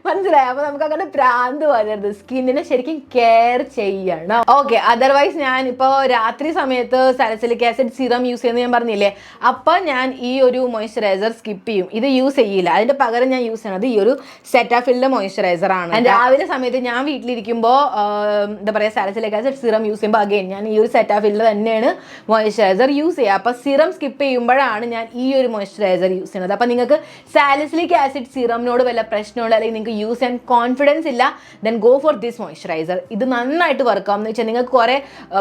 മനസ്സിലായി? അപ്പോൾ നമുക്ക് അങ്ങനെ പ്രാന്ത് വരരുത്. സ്കിന്നിനെ ശരിക്കും കെയർ ചെയ്യണം. ഓക്കെ, അതർവൈസ് ഞാൻ ഇപ്പോൾ രാത്രി സമയത്ത് സാലിസിലിക് ആസിഡ് സിറം യൂസ് ചെയ്യുന്നത് ഞാൻ പറഞ്ഞില്ലേ, അപ്പോൾ ഞാൻ ഈ ഒരു മോയ്സ്ചറൈസർ സ്കിപ്പ് ചെയ്യും, ഇത് യൂസ് ചെയ്യില്ല. അതിൻ്റെ പകരം ഞാൻ യൂസ് ചെയ്യണത് ഈ ഒരു സെറ്റാഫിലിൻ്റെ മോയ്സ്ചറൈസർ ആണ്. രാവിലെ സമയത്ത് ഞാൻ വീട്ടിലിരിക്കുമ്പോൾ എന്താ പറയുക സാലിസിലിക് ആസിഡ് സിറം യൂസ് ചെയ്യുമ്പോൾ അഗെയിൻ ഞാൻ ഈ ഒരു സെറ്റാഫിലിൻ്റെ തന്നെയാണ് മോയ്സ്ചറൈസർ യൂസ് ചെയ്യുക. അപ്പോൾ സിറം സ്കിപ്പ് ചെയ്യുമ്പോഴാണ് ഞാൻ ഈ ഒരു മോയ്സ്ചറൈസർ യൂസ് ചെയ്യുന്നത്. അപ്പോൾ നിങ്ങൾക്ക് സാലിസിലിക് ആസിഡ് സിറമിനോട് വല്ല പ്രശ്നമുള്ള അല്ലെങ്കിൽ നിങ്ങൾക്ക് യൂസ് ചെയ്യാൻ കോൺഫിഡൻസ് ഇല്ല, then go for this moisturiser. ഇത് നന്നായിട്ട് വർക്ക് ആവും എന്ന് വെച്ചാൽ നിങ്ങൾക്ക് കുറേ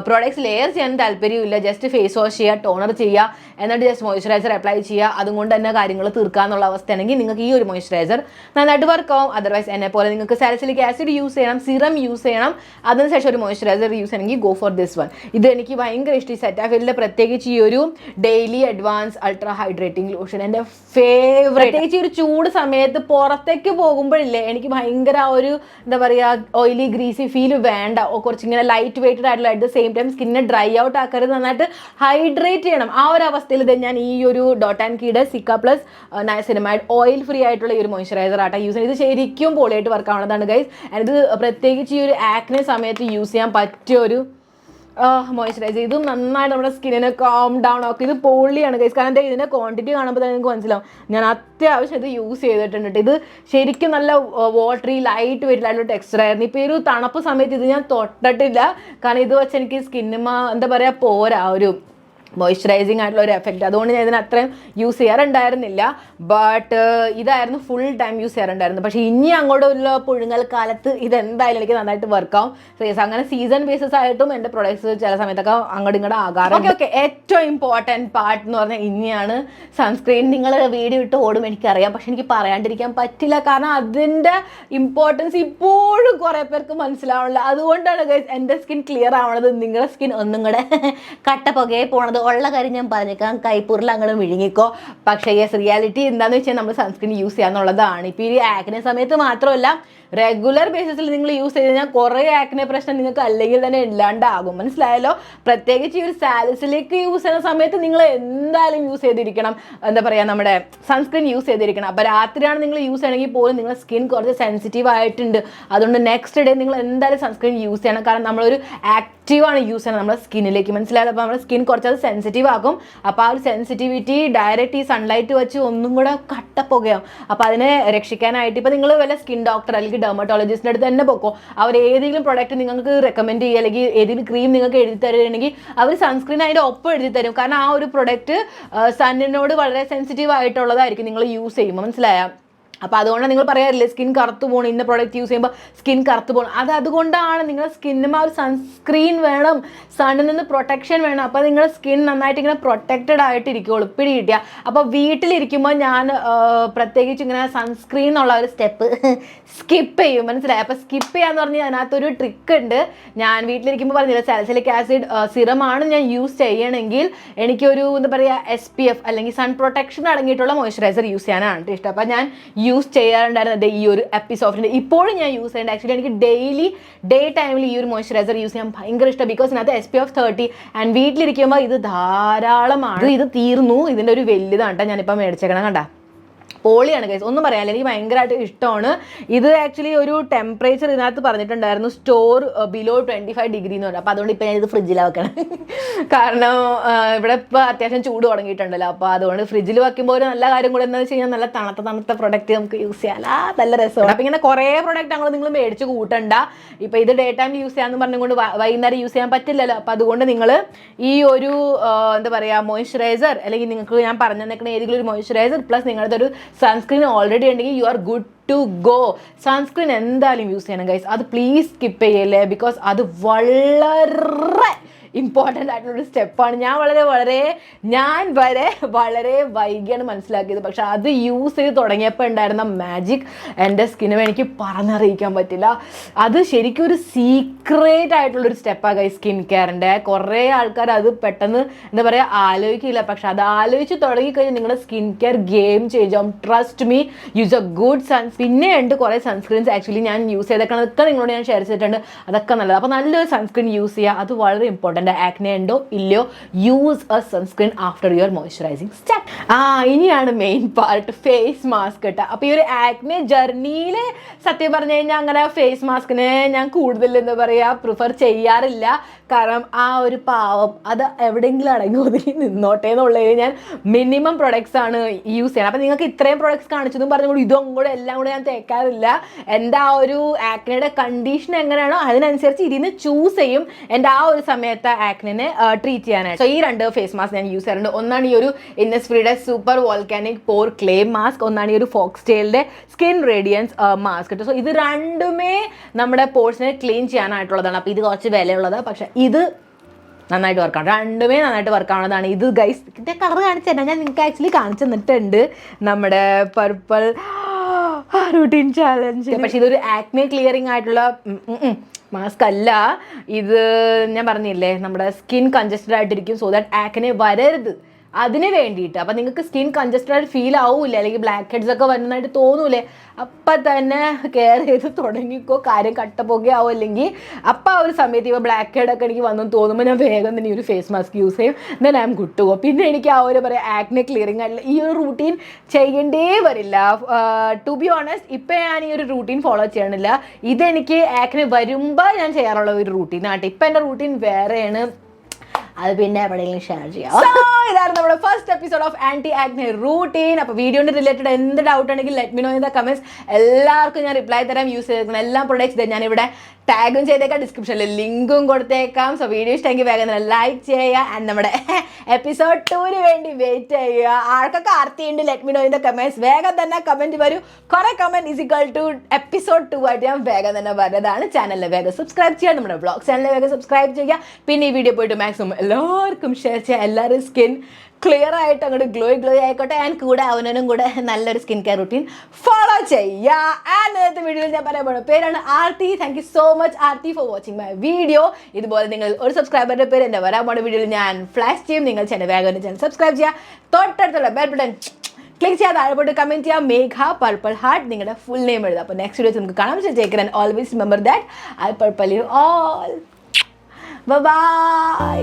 പ്രോഡക്ട്സ് ലെയർ ചെയ്യാൻ താല്പര്യമില്ല, ജസ്റ്റ് ഫേസ് വാഷ് ചെയ്യുക, ടോണർ ചെയ്യുക, എന്നിട്ട് ജസ്റ്റ് മോയ്സ്ചറൈസർ അപ്ലൈ ചെയ്യുക, അതുകൊണ്ട് തന്നെ കാര്യങ്ങൾ തീർക്കാന്നുള്ള അവസ്ഥയാണെങ്കിൽ നിങ്ങൾക്ക് ഈ ഒരു മോയ്സ്ചറൈസർ നന്നായിട്ട് വർക്ക് ആവും. അതർവൈസ് എന്നെ പോലെ നിങ്ങൾക്ക് സാലിസിലിക് ആസിഡ് യൂസ് ചെയ്യണം, സിറം യൂസ് ചെയ്യണം, അതിനുശേഷം ഒരു മോയ്സ്ചറൈസർ യൂസ് ചെയ്യണമെങ്കിൽ ഗോ ഫോർ ദിസ് വൺ. ഇത് എനിക്ക് ഭയങ്കര ഇഷ്ടം. സെറ്റാഫിലിൻ്റെ പ്രത്യേകിച്ച് ഈ ഒരു daily advance ultra hydrating lotion എൻ്റെ ഫേവറേറ്റ്. പ്രത്യേകിച്ച് ഒരു ചൂട് സമയത്ത് പുറത്തേക്ക് പോകുമ്പോഴില്ലേ എനിക്ക് ഭയങ്കര ആ ഒരു എന്താ പറയുക ഓയിലി ഗ്രീസി ഫീൽ വേണ്ട, കുറച്ചിങ്ങനെ ലൈറ്റ് വെയ്റ്റഡ് ആയിട്ടുള്ള അറ്റ് ദ സെയിം ടൈം സ്കിന്നെ ഡ്രൈ ഔട്ട് ആക്കരുത്, നന്നായിട്ട് ഹൈഡ്രേറ്റ് ചെയ്യണം. ആ ഒരു അവസ്ഥയിൽ ഇത് ഞാൻ ഈ ഒരു ഡോട്ട് ആൻഡ് കീയുടെ cica plus niacinamide oil free ആയിട്ടുള്ള ഈ ഒരു മോയ്സ്ചറൈസർ ആട്ടോ യൂസ് ചെയ്യുന്നത്. ഇത് ശരിക്കും പൊളിയായിട്ട് വർക്ക് ആവുന്നതാണ് ഗൈസ്. ഇത് പ്രത്യേകിച്ച് ഈ ഒരു ആക്നെ സമയത്ത് യൂസ് ചെയ്യാൻ പറ്റിയ ഒരു മോയ്സ്ചറൈസർ. ഇതും നന്നായിട്ട് നമ്മുടെ സ്കിന്നിനെ കാം ഡൗൺ ആക്കും. ഇത് പൊളിയാണ് ഗൈസ്. കാരണം ഇതിൻ്റെ ക്വാണ്ടിറ്റി കാണുമ്പോൾ തന്നെ നിങ്ങൾക്ക് മനസ്സിലാവും. ഞാൻ അത്യാവശ്യം ഇത് യൂസ് ചെയ്തിട്ടുണ്ട്. ഇത് ശരിക്കും നല്ല വാട്ടറി ലൈറ്റ് വെയിറ്റിലായിട്ടുള്ള ടെക്സ്ചർ ആയിരുന്നു. ഇപ്പോൾ ഈ ഒരു തണുപ്പ് സമയത്ത് ഇത് ഞാൻ തൊട്ടിട്ടില്ല, കാരണം ഇത് വെച്ച് എനിക്ക് സ്കിന്നിമ എന്താ പറയുക പോരാ ഒരു മോയ്സ്ചറൈസിങ് ആയിട്ടുള്ള ഒരു എഫക്റ്റ്. അതുകൊണ്ട് ഞാൻ ഇതിന് അത്രയും യൂസ് ചെയ്യാറുണ്ടായിരുന്നില്ല. ബട്ട് ഇതായിരുന്നു ഫുൾ ടൈം യൂസ് ചെയ്യാറുണ്ടായിരുന്നു. പക്ഷേ ഇനി അങ്ങോട്ടുള്ള പുഴുങ്ങൽ കാലത്ത് ഇതെന്തായാലും എനിക്ക് നന്നായിട്ട് വർക്കാവും. അങ്ങനെ സീസൺ ബേസിസ് ആയിട്ടും എൻ്റെ പ്രൊഡക്ട്സ് ചില സമയത്തൊക്കെ അങ്ങോട്ടും ഇങ്ങോട്ട് ആകാറുണ്ട്. ഓക്കെ ഏറ്റവും ഇമ്പോർട്ടൻറ്റ് പാർട്ട് എന്ന് പറഞ്ഞാൽ ഇനിയാണ് സൺസ്ക്രീൻ. നിങ്ങൾ വീഡിയോ ഇട്ട് ഓടും എനിക്കറിയാം, പക്ഷെ എനിക്ക് പറയാണ്ടിരിക്കാൻ പറ്റില്ല, കാരണം അതിൻ്റെ ഇമ്പോർട്ടൻസ് ഇപ്പോഴും കുറേ പേർക്ക് മനസ്സിലാവണില്ല. അതുകൊണ്ടാണ് ഗൈസ് എൻ്റെ സ്കിൻ ക്ലിയർ ആവണത്, നിങ്ങളുടെ സ്കിൻ ഒന്നും കൂടെ കട്ട പുകയെ പോണത്. ഉള്ള കാര്യം ഞാൻ പറഞ്ഞേക്കാം, കൈപ്പൂരിൽ അങ്ങോട്ട് വിഴുങ്ങിക്കോ. പക്ഷേ യെസ് റിയാലിറ്റി എന്താണെന്ന് വെച്ചാൽ നമ്മൾ സൺസ്ക്രീൻ യൂസ് ചെയ്യാന്നുള്ളതാണ്. ഇപ്പോൾ ഈ ആക്നെ സമയത്ത് മാത്രമല്ല റെഗുലർ ബേസിസിൽ നിങ്ങൾ യൂസ് ചെയ്ത് കഴിഞ്ഞാൽ കുറേ ആക്നെ പ്രശ്നം നിങ്ങൾക്ക് അല്ലെങ്കിൽ തന്നെ ഇല്ലാണ്ടാകും. മനസ്സിലായല്ലോ? പ്രത്യേകിച്ച് ഈ ഒരു സാലിസിലിക് യൂസ് ചെയ്യുന്ന സമയത്ത് നിങ്ങൾ എന്തായാലും യൂസ് ചെയ്തിരിക്കണം, എന്താ പറയുക നമ്മുടെ സൺസ്ക്രീൻ യൂസ് ചെയ്തിരിക്കണം. അപ്പോൾ രാത്രിയാണ് നിങ്ങൾ യൂസ് ചെയ്യണമെങ്കിൽ പോലും നിങ്ങളുടെ സ്കിൻ കുറച്ച് സെൻസിറ്റീവ് ആയിട്ടുണ്ട്. അതുകൊണ്ട് നെക്സ്റ്റ് ഡേ നിങ്ങൾ എന്തായാലും സൺസ്ക്രീൻ യൂസ് ചെയ്യണം. കാരണം നമ്മളൊരു ആക്റ്റീവാണ് യൂസ് ചെയ്യണം നമ്മുടെ സ്കിന്നിലേക്ക്. മനസ്സിലായല്ലോ? അപ്പോൾ നമ്മുടെ സ്കിൻ കുറച്ചത് സെൻസിറ്റീവ് ആകും. അപ്പോൾ ആ ഒരു സെൻസിറ്റിവിറ്റി ഡയറക്റ്റ് ഈ സൺലൈറ്റ് വെച്ച് ഒന്നും കൂടെ കട്ടപ്പുകയാവും. അപ്പോൾ അതിനെ രക്ഷിക്കാനായിട്ട് ഇപ്പോൾ നിങ്ങൾ വല്ല സ്കിൻ ഡോക്ടർ അല്ലെങ്കിൽ ഡെർമറ്റോളജിസ്റ്റിൻ്റെ അടുത്ത് തന്നെ പോക്കോ. അവർ ഏതെങ്കിലും പ്രൊഡക്റ്റ് നിങ്ങൾക്ക് റെക്കമെൻഡ് ചെയ്യുക അല്ലെങ്കിൽ ഏതെങ്കിലും ക്രീം നിങ്ങൾക്ക് എഴുതി തരുകയാണെങ്കിൽ അവർ സൺസ്ക്രീൻ അതിൻ്റെ ഒപ്പം എഴുതി തരും. കാരണം ആ ഒരു പ്രൊഡക്റ്റ് സണ്ണിനോട് വളരെ സെൻസിറ്റീവ് ആയിട്ടുള്ളതായിരിക്കും നിങ്ങൾ യൂസ് ചെയ്യുമ്പോൾ. മനസ്സിലായാൽ? അപ്പോൾ അതുകൊണ്ട് നിങ്ങൾ പറയാറില്ലേ സ്കിൻ കറുത്തു പോകണം, ഇന്ന പ്രോഡക്റ്റ് യൂസ് ചെയ്യുമ്പോൾ സ്കിൻ കറുത്തു പോകണം. അതുകൊണ്ടാണ് നിങ്ങളുടെ സ്കിന്നിന് ആ ഒരു സൺസ്ക്രീൻ വേണം, സണ്ണിൽ നിന്ന് പ്രൊട്ടക്ഷൻ വേണം. അപ്പോൾ നിങ്ങളുടെ സ്കിൻ നന്നായിട്ട് ഇങ്ങനെ പ്രൊട്ടക്റ്റഡ് ആയിട്ടിരിക്കുള്ളൂ. പിടി കിട്ടിയ അപ്പോൾ വീട്ടിലിരിക്കുമ്പോൾ ഞാൻ പ്രത്യേകിച്ച് ഇങ്ങനെ സൺസ്ക്രീൻ എന്നുള്ള ഒരു സ്റ്റെപ്പ് സ്കിപ്പ് ചെയ്യും. മനസ്സിലായി? അപ്പോൾ സ്കിപ്പ് ചെയ്യാന്ന് പറഞ്ഞാൽ അതിനകത്തൊരു ട്രിക്ക് ഉണ്ട്. ഞാൻ വീട്ടിലിരിക്കുമ്പോൾ പറഞ്ഞില്ല സാലിസിലിക് ആസിഡ് സിറമാണ് ഞാൻ യൂസ് ചെയ്യണമെങ്കിൽ എനിക്കൊരു എന്താ പറയുക SPF അല്ലെങ്കിൽ സൺ പ്രൊട്ടക്ഷൻ അടങ്ങിയിട്ടുള്ള മോയ്സ്ചറൈസർ യൂസ് ചെയ്യാനാണ് ഇഷ്ടം. അപ്പോൾ ഞാൻ യൂസ് ചെയ്യാറുണ്ടായിരുന്നത് ഈ ഒരു എപ്പിസോഫ്റ്റിൻ്റെ. ഇപ്പോഴും ഞാൻ യൂസ് ചെയ്യുന്നുണ്ട്. ആക്ച്വലി എനിക്ക് ഡേ ടൈമിൽ ഈ ഒരു മോയ്സ്ചറൈസർ യൂസ് ചെയ്യാൻ ഭയങ്കര ഇഷ്ടം. ബിക്കോസ് ഇതിനകത്ത് SPF 30 ആൻഡ് വീട്ടിലിരിക്കുമ്പോൾ ഇത് ധാരാളമാണ്. ഇത് തീർന്നു. ഇതിൻ്റെ ഒരു വലുതാണ് കേട്ടോ ഞാനിപ്പോൾ മേടിച്ചേക്കണം. കണ്ട പോളിയാണ് ഗൈസ്, ഒന്നും പറയാനില്ല, എനിക്ക് ഭയങ്കരമായിട്ട് ഇഷ്ടമാണ്. ഇത് ആക്ച്വലി ഒരു ടെമ്പറേച്ചർ ഇതിനകത്ത് പറഞ്ഞിട്ടുണ്ടായിരുന്നു സ്റ്റോർ ബിലോ 25 ഡിഗ്രി എന്ന് പറഞ്ഞു. അപ്പോൾ അതുകൊണ്ട് ഇപ്പോൾ ഞാനിത് ഫ്രിഡ്ജിൽ വെക്കണം. കാരണം ഇവിടെ ഇപ്പോൾ അത്യാവശ്യം ചൂട് തുടങ്ങിയിട്ടുണ്ടല്ലോ. അപ്പോൾ അതുകൊണ്ട് ഫ്രിഡ്ജിൽ വെക്കുമ്പോൾ ഒരു നല്ല കാര്യം കൂടെ എന്താണെന്ന് വെച്ച് കഴിഞ്ഞാൽ നല്ല തണുത്ത പ്രൊഡക്റ്റ് നമുക്ക് യൂസ് ചെയ്യാം. നല്ല രസമാണ്. അപ്പോൾ ഇങ്ങനെ കുറേ പ്രൊഡക്റ്റ് അങ്ങനെ നിങ്ങൾ മേടിച്ച് കൂട്ടണ്ട. ഇപ്പോൾ ഇത് ഡേ ടൈമിൽ യൂസ് ചെയ്യാമെന്ന് പറഞ്ഞുകൊണ്ട് വൈകുന്നേരം യൂസ് ചെയ്യാൻ പറ്റില്ലല്ലോ. അപ്പോൾ അതുകൊണ്ട് നിങ്ങൾ ഈ ഒരു എന്താ പറയുക മോയ്സ്ചറൈസർ അല്ലെങ്കിൽ നിങ്ങൾക്ക് ഞാൻ പറഞ്ഞു തന്നേക്കുന്ന ഏതെങ്കിലും ഒരു മോയ്സ്ചറൈസർ പ്ലസ് നിങ്ങളുടെ ഒരു സൺസ്ക്രീൻ ഓൾറെഡി ഉണ്ടെങ്കിൽ you are good to go. Sunscreen എന്തായാലും യൂസ് ചെയ്യണം ഗൈസ്. അത് പ്ലീസ് സ്കിപ്പ് ചെയ്യല്ലേ, ബിക്കോസ് അത് വളരെ ഇമ്പോർട്ടൻ്റ് ആയിട്ടുള്ളൊരു സ്റ്റെപ്പാണ്. ഞാൻ വളരെ വൈകിയാണ് മനസ്സിലാക്കിയത്. പക്ഷെ അത് യൂസ് ചെയ്ത് തുടങ്ങിയപ്പോൾ ഉണ്ടായിരുന്ന മാജിക് എൻ്റെ സ്കിന്നും എനിക്ക് പറഞ്ഞറിയിക്കാൻ പറ്റില്ല. അത് ശരിക്കും ഒരു സീക്രറ്റ് ആയിട്ടുള്ളൊരു സ്റ്റെപ്പാണ് ഗൈസ് സ്കിൻ കെയറിൻ്റെ. കുറേ ആൾക്കാർ അത് പെട്ടെന്ന് എന്താ പറയുക ആലോചിക്കില്ല. പക്ഷെ അത് ആലോചിച്ച് തുടങ്ങിക്കഴിഞ്ഞാൽ നിങ്ങളുടെ സ്കിൻ കെയർ ഗെയിം ചേഞ്ച് ആവും. Trust me, use A good പിന്നെ ഉണ്ട് കുറേ സൺസ്ക്രീൻസ് ആക്ച്വലി ഞാൻ യൂസ് ചെയ്തേക്കണതൊക്കെ നിങ്ങളോട് ഞാൻ ഷെയർ ചെയ്തിട്ടുണ്ട്. അതൊക്കെ നല്ലത്. അപ്പോൾ നല്ലൊരു സൺസ്ക്രീൻ യൂസ് ചെയ്യുക, അത് വളരെ ഇമ്പോർട്ടൻ്റ്. ആക്നെ ഉണ്ടോ ഇല്ലയോ, use A sunscreen after your moisturising step. ഇനിയാണ് മെയിൻ പാർട്ട്, ഫേസ് മാസ്ക് കേട്ടോ. അപ്പോൾ ഈ ഒരു ആക്നെ ജേർണിയിൽ സത്യം പറഞ്ഞു കഴിഞ്ഞാൽ അങ്ങനെ ഫേസ് മാസ്കിനെ ഞാൻ കൂടുതൽ എന്താ പറയുക പ്രിഫർ ചെയ്യാറില്ല. കാരണം ആ ഒരു പാവം അത് എവിടെയെങ്കിലും അടങ്ങി ഒതുങ്ങി നിന്നോട്ടെ എന്നുള്ളതിൽ ഞാൻ മിനിമം പ്രൊഡക്ട്സ് ആണ് യൂസ് ചെയ്യണം. അപ്പം നിങ്ങൾക്ക് ഇത്രയും പ്രൊഡക്ട്സ് കാണിച്ചതും പറഞ്ഞുകൊണ്ട് ഇതും കൂടെ എല്ലാം കൂടെ ഞാൻ തേക്കാറില്ല. എൻ്റെ ആ ഒരു ആക്നയുടെ കണ്ടീഷൻ എങ്ങനെയാണോ അതിനനുസരിച്ച് ഇതിന് ചൂസ് ചെയ്യും എൻ്റെ ആ ഒരു സമയത്ത് ആക്നെ ട്രീറ്റ് ചെയ്യാനായിട്ട്. സോ ഈ 2 ഫേസ് മാസ്ക് ഞാൻ യൂസ് ചെയ്യാറുണ്ട്. ഒന്നാണ് ഈ ഒരു ഇന്നസ്ഫ്രീയുടെ സൂപ്പർ വോൾക്കാനിക് പോർ ക്ലേ മാസ്ക്, ഒന്നാണ് ഈ ഒരു ഫോക്സ്ടെയിലിൻ്റെ സ്കിൻ റേഡിയൻസ് മാസ്ക് കേട്ടോ. സോ ഇത് രണ്ടുമേ നമ്മുടെ പോർസിനെ ക്ലീൻ ചെയ്യാനായിട്ടുള്ളതാണ്. അപ്പോൾ ഇത് കുറച്ച് വിലയുള്ളത്, പക്ഷെ ഇത് നന്നായിട്ട് വർക്കാണ്. രണ്ടുമേ നന്നായിട്ട് വർക്കാവുന്നതാണ്. ഇത് ഗൈസ് ഇതിൻ്റെ കളർ കാണിച്ചു തരാം, ഞാൻ നിങ്ങൾക്ക് ആക്ച്വലി കാണിച്ചു തന്നിട്ടുണ്ട് നമ്മുടെ പർപ്പിൾ റൂട്ടീൻ ചാലഞ്ച്. പക്ഷെ ഇതൊരു ആക്നെ ക്ലിയറിംഗ് ആയിട്ടുള്ള മാസ്ക് അല്ല. ഇത് ഞാൻ പറഞ്ഞില്ലേ നമ്മുടെ സ്കിൻ കൺജസ്റ്റഡ് ആയിട്ടിരിക്കും, സോ ദാറ്റ് ആക്നെ വരരുത് അതിന് വേണ്ടിയിട്ട്. അപ്പം നിങ്ങൾക്ക് സ്കിൻ കൺജസ്റ്റഡ് ആയിട്ട് ഫീൽ ആവില്ല, അല്ലെങ്കിൽ ബ്ലാക്ക് ഹെഡ്സ് ഒക്കെ വരുന്നതായിട്ട് തോന്നൂലേ, അപ്പം തന്നെ കെയർ ചെയ്ത് തുടങ്ങിക്കോ. കാര്യം കട്ടപ്പൊക്കെ അല്ലെങ്കിൽ അപ്പം ആ ഒരു സമയത്ത് ഇപ്പോൾ ബ്ലാക്ക് ഹെഡ് ഒക്കെ എനിക്ക് വന്നെന്ന് തോന്നുമ്പോൾ ഞാൻ വേഗം തന്നെ ഈ ഒരു ഫേസ് മാസ്ക് യൂസ് ചെയ്യും. Then I'm good to go. പിന്നെ എനിക്ക് ആ ഒരു പറയാം ആക്നെ ക്ലിയറിംഗ് ആയിട്ടുള്ള ഈ ഒരു റൂട്ടീൻ ചെയ്യേണ്ടേ വരില്ല. ടു ബി ഓണസ്റ്റ് ഇപ്പം ഞാൻ ഈ ഒരു റൂട്ടീൻ ഫോളോ ചെയ്യണില്ല. ഇതെനിക്ക് ആക്നെ വരുമ്പോൾ ഞാൻ ചെയ്യാറുള്ള ഒരു റൂട്ടീനായിട്ട്. ഇപ്പം എൻ്റെ റൂട്ടീൻ വേറെയാണ്, അത് പിന്നെ എവിടെയെങ്കിലും ഷെയർ ചെയ്യാം. ഇതാണ് നമ്മുടെ first episode of anti acne routine. അപ്പോൾ വീഡിയോൻ്റെ റിലേറ്റഡ് എന്ത് ഡൗട്ട് ഉണ്ടെങ്കിൽ let me know in the comments. എല്ലാവർക്കും ഞാൻ റിപ്ലൈ തരാം. യൂസ് ചെയ്തിരിക്കുന്ന എല്ലാ പ്രൊഡക്ട്സ് ഞാനിവിടെ ടാഗും ചെയ്തേക്കാം, ഡിസ്ക്രിപ്ഷനിൽ ലിങ്കും കൊടുത്തേക്കാം. സോ വീഡിയോ ഇഷ്ടമെങ്കിൽ വേഗം തന്നെ ലൈക്ക് ചെയ്യുക. ആൻഡ് നമ്മുടെ എപ്പിസോഡ് 2 വേണ്ടി വെയിറ്റ് ചെയ്യുക. ആർക്കൊക്കെ ആർത്തിയുണ്ട് let me know in the comments. വേഗം തന്നെ കമൻറ്റ് വരും. കുറേ കമൻറ്റ് ഈസിക്വൽ ടു എപ്പിസോഡ് 2 ആയിട്ട് ഞാൻ വേഗം തന്നെ വരുന്നതാണ്. ചാനലിൽ വേഗം സബ്സ്ക്രൈബ് ചെയ്യുക, നമ്മുടെ വ്ളോഗ് ചാനലിൽ വേഗം സബ്സ്ക്രൈബ് ചെയ്യുക. പിന്നെ ഈ വീഡിയോ പോയിട്ട് മാക്സിമം എല്ലാവർക്കും ഷെയർ ചെയ്യുക. എല്ലാവരും സ്കിൻ ക്ലിയർ ആയിട്ട് അങ്ങോട്ട് ഗ്ലോ ആയിക്കോട്ടെ. ആൻഡ് കൂടെ അവനും കൂടെ നല്ലൊരു സ്കിൻ കെയർ റൂട്ടീൻ ഫോളോ ചെയ്യുക. ആൻഡ് ഇന്നത്തെ വീഡിയോയിൽ ഞാൻ പറയാൻ പോകുന്ന പേരാണ് ആർത്തി. താങ്ക് യു സോ മച്ച് ആർത്തി ഫോർ വാച്ചിങ് മൈ വീഡിയോ. ഇതുപോലെ നിങ്ങൾ ഒരു സബ്സ്ക്രൈബറിൻ്റെ പേര് എൻ്റെ വരാൻ പോകുന്ന വീഡിയോയിൽ ഞാൻ ഫ്ലാഷ് ചെയ്യും. നിങ്ങൾ ചാനൽ വേഗം ചാനൽ സബ്സ്ക്രൈബ് ചെയ്യുക. തൊട്ടടുത്തുള്ള ബെൽ ബട്ടൺ ക്ലിക്ക് ചെയ്യാതെ താഴെ പോയിട്ട് കമൻറ്റ് ചെയ്യുക മേഘ പർപ്പിൾ ഹാർട്ട് നിങ്ങളുടെ ഫുൾ നെയിം എഴുതുക. അപ്പോൾ നെക്സ്റ്റ് വീഡിയോസ് നമുക്ക് കാണാം. Take care and always remember that I purple you all. By.